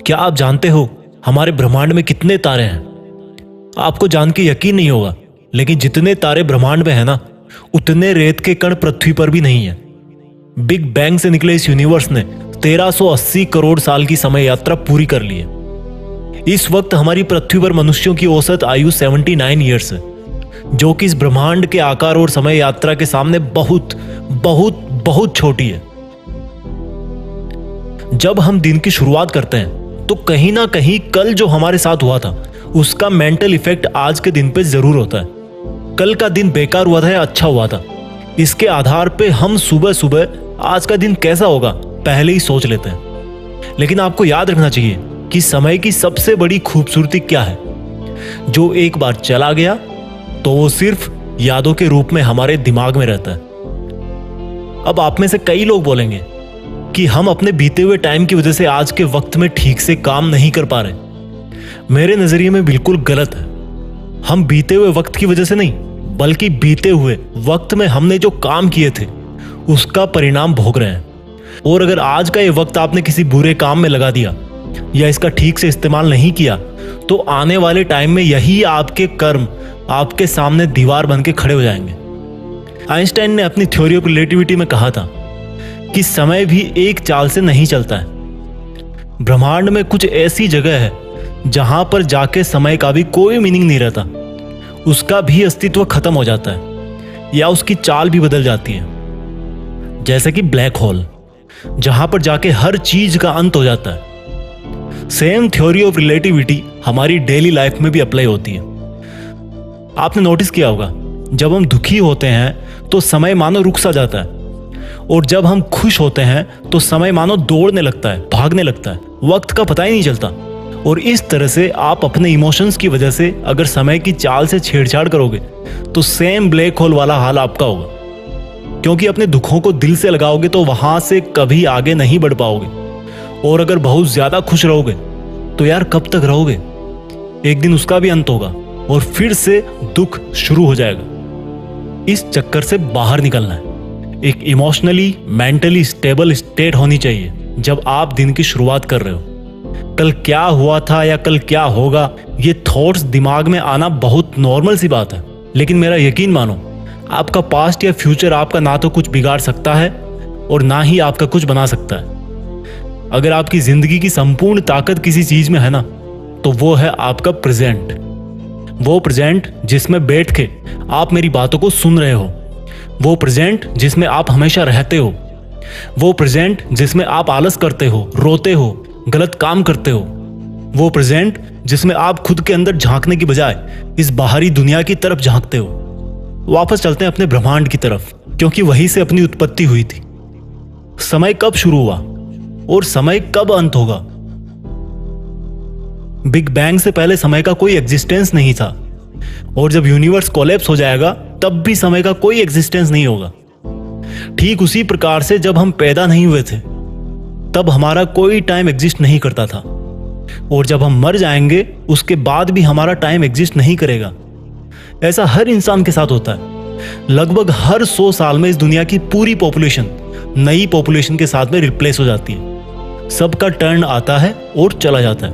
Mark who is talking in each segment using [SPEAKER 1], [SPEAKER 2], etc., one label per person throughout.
[SPEAKER 1] क्या आप जानते हो हमारे ब्रह्मांड में कितने तारे हैं? आपको जान के यकीन नहीं होगा, लेकिन जितने तारे ब्रह्मांड में है ना, उतने रेत के कण पृथ्वी पर भी नहीं है। बिग बैंग से निकले इस यूनिवर्स ने 1380 करोड़ साल की समय यात्रा पूरी कर ली है। इस वक्त हमारी पृथ्वी पर मनुष्यों की औसत आयु 79 ईयर्स है, जो कि इस ब्रह्मांड के आकार और समय यात्रा के सामने बहुत बहुत बहुत छोटी है। जब हम दिन की शुरुआत करते हैं तो कहीं ना कहीं कल जो हमारे साथ हुआ था उसका मेंटल इफेक्ट आज के दिन पे जरूर होता है। कल का दिन बेकार हुआ था या अच्छा हुआ था, इसके आधार पे हम सुबह सुबह आज का दिन कैसा होगा पहले ही सोच लेते हैं। लेकिन आपको याद रखना चाहिए कि समय की सबसे बड़ी खूबसूरती क्या है। जो एक बार चला गया तो वो सिर्फ यादों के रूप में हमारे दिमाग में रहता है। अब आप में से कई लोग बोलेंगे कि हम अपने बीते हुए टाइम की वजह से आज के वक्त में ठीक से काम नहीं कर पा रहे। मेरे नजरिए में बिल्कुल गलत है। हम बीते हुए वक्त की वजह से नहीं, बल्कि बीते हुए वक्त में हमने जो काम किए थे उसका परिणाम भोग रहे हैं। और अगर आज का ये वक्त आपने किसी बुरे काम में लगा दिया या इसका ठीक से इस्तेमाल नहीं किया तो आने वाले टाइम में यही आपके कर्म आपके सामने दीवार बन के खड़े हो जाएंगे। आइंस्टाइन ने अपनी थ्योरी ऑफ रिलेटिविटी में कहा था कि समय भी एक चाल से नहीं चलता है। ब्रह्मांड में कुछ ऐसी जगह है जहां पर जाके समय का भी कोई मीनिंग नहीं रहता, उसका भी अस्तित्व खत्म हो जाता है या उसकी चाल भी बदल जाती है। जैसे कि ब्लैक होल, जहां पर जाके हर चीज का अंत हो जाता है। सेम थ्योरी ऑफ रिलेटिविटी हमारी डेली लाइफ में भी अप्लाई होती है। आपने नोटिस किया होगा, जब हम दुखी होते हैं तो समय मानो रुक सा जाता है, और जब हम खुश होते हैं तो समय मानो दौड़ने लगता है, भागने लगता है, वक्त का पता ही नहीं चलता। और इस तरह से आप अपने इमोशंस की वजह से अगर समय की चाल से छेड़छाड़ करोगे तो सेम ब्लैक होल वाला हाल आपका होगा। क्योंकि अपने दुखों को दिल से लगाओगे तो वहां से कभी आगे नहीं बढ़ पाओगे। और अगर बहुत ज्यादा खुश रहोगे तो यार कब तक रहोगे? एक दिन उसका भी अंत होगा और फिर से दुख शुरू हो जाएगा। इस चक्कर से बाहर निकलना है। एक इमोशनली मेंटली स्टेबल स्टेट होनी चाहिए जब आप दिन की शुरुआत कर रहे हो। कल क्या हुआ था या कल क्या होगा, ये थॉट्स दिमाग में आना बहुत नॉर्मल सी बात है। लेकिन मेरा यकीन मानो, आपका पास्ट या फ्यूचर आपका ना तो कुछ बिगाड़ सकता है और ना ही आपका कुछ बना सकता है। अगर आपकी जिंदगी की संपूर्ण ताकत किसी चीज में है ना, तो वो है आपका प्रेजेंट। वो प्रेजेंट जिसमें बैठ के आप मेरी बातों को सुन रहे हो, वो प्रेजेंट जिसमें आप हमेशा रहते हो, वो प्रेजेंट जिसमें आप आलस करते हो, रोते हो, गलत काम करते हो, वो प्रेजेंट जिसमें आप खुद के अंदर झांकने की बजाय इस बाहरी दुनिया की तरफ झांकते हो। वापस चलते हैं अपने ब्रह्मांड की तरफ, क्योंकि वहीं से अपनी उत्पत्ति हुई थी। समय कब शुरू हुआ और समय कब अंत होगा? बिग बैंग से पहले समय का कोई एग्जिस्टेंस नहीं था, और जब यूनिवर्स कोलैप्स हो जाएगा तब भी समय का कोई एग्जिस्टेंस नहीं होगा। ठीक उसी प्रकार से जब हम पैदा नहीं हुए थे तब हमारा कोई टाइम एग्जिस्ट नहीं करता था, और जब हम मर जाएंगे उसके बाद भी हमारा टाइम एग्जिस्ट नहीं करेगा। ऐसा हर इंसान के साथ होता है। लगभग हर 100 साल में इस दुनिया की पूरी पॉपुलेशन नई पॉपुलेशन के साथ में रिप्लेस हो जाती है। सबका टर्न आता है और चला जाता है,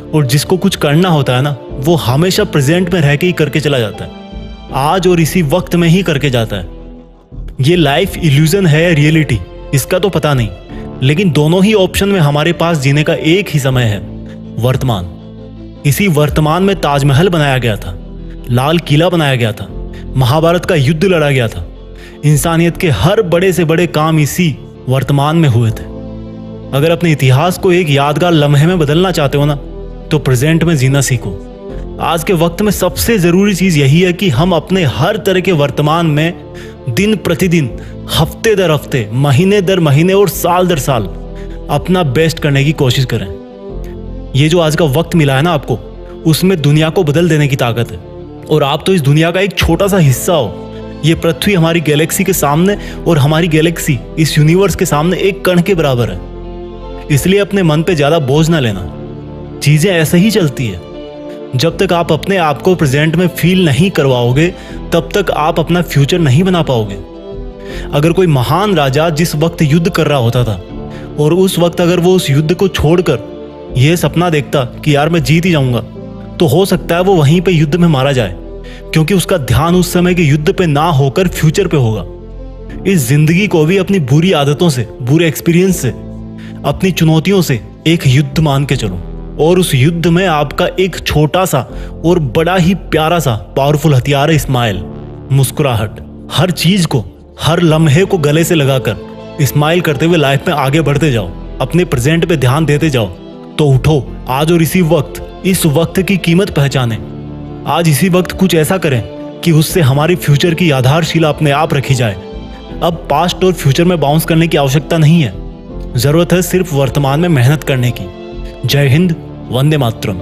[SPEAKER 1] और जिसको कुछ करना होता है ना, वो हमेशा प्रेजेंट में रह के ही करके चला जाता है, आज और इसी वक्त में ही करके जाता है। ये लाइफ इल्यूजन है या रियलिटी, इसका तो पता नहीं, लेकिन दोनों ही ऑप्शन में हमारे पास जीने का एक ही समय है, वर्तमान। इसी वर्तमान में ताजमहल बनाया गया था, लाल किला बनाया गया था, महाभारत का युद्ध लड़ा गया था। इंसानियत के हर बड़े से बड़े काम इसी वर्तमान में हुए थे। अगर अपने इतिहास को एक यादगार लम्हे में बदलना चाहते हो ना, तो प्रेजेंट में जीना सीखो। आज के वक्त में सबसे जरूरी चीज यही है कि हम अपने हर तरह के वर्तमान में दिन प्रतिदिन, हफ्ते दर हफ्ते, महीने दर महीने और साल दर साल अपना बेस्ट करने की कोशिश करें। ये जो आज का वक्त मिला है ना आपको, उसमें दुनिया को बदल देने की ताकत है, और आप तो इस दुनिया का एक छोटा सा हिस्सा हो। ये पृथ्वी हमारी गैलेक्सी के सामने और हमारी गैलेक्सी इस यूनिवर्स के सामने एक कण के बराबर है। इसलिए अपने मन पे ज्यादा बोझ ना लेना। चीजें ऐसे ही चलती है। जब तक आप अपने आप को प्रेजेंट में फील नहीं करवाओगे तब तक आप अपना फ्यूचर नहीं बना पाओगे। अगर कोई महान राजा जिस वक्त युद्ध कर रहा होता था और उस वक्त अगर वो उस युद्ध को छोड़कर यह सपना देखता कि यार मैं जीत ही जाऊंगा, तो हो सकता है वो वहीं पे युद्ध में मारा जाए, क्योंकि उसका ध्यान उस समय के युद्ध पे ना होकर फ्यूचर पे होगा। इस जिंदगी को भी अपनी बुरी आदतों से, बुरे एक्सपीरियंस से, अपनी चुनौतियों से एक युद्ध मान के चलो, और उस युद्ध में आपका एक छोटा सा और बड़ा ही प्यारा सा पावरफुल हथियार है स्माइल, मुस्कुराहट। हर चीज को, हर लम्हे को गले से लगाकर स्माइल करते हुए लाइफ में आगे बढ़ते जाओ, अपने प्रेजेंट पे ध्यान देते जाओ। तो उठो आज और इसी वक्त, इस वक्त की कीमत पहचाने। आज इसी वक्त कुछ ऐसा करें कि उससे हमारी फ्यूचर की आधारशिला अपने आप रखी जाए। अब पास्ट और फ्यूचर में बाउंस करने की आवश्यकता नहीं है, जरूरत है सिर्फ वर्तमान में मेहनत करने की। जय हिंद, वंदे मातरम।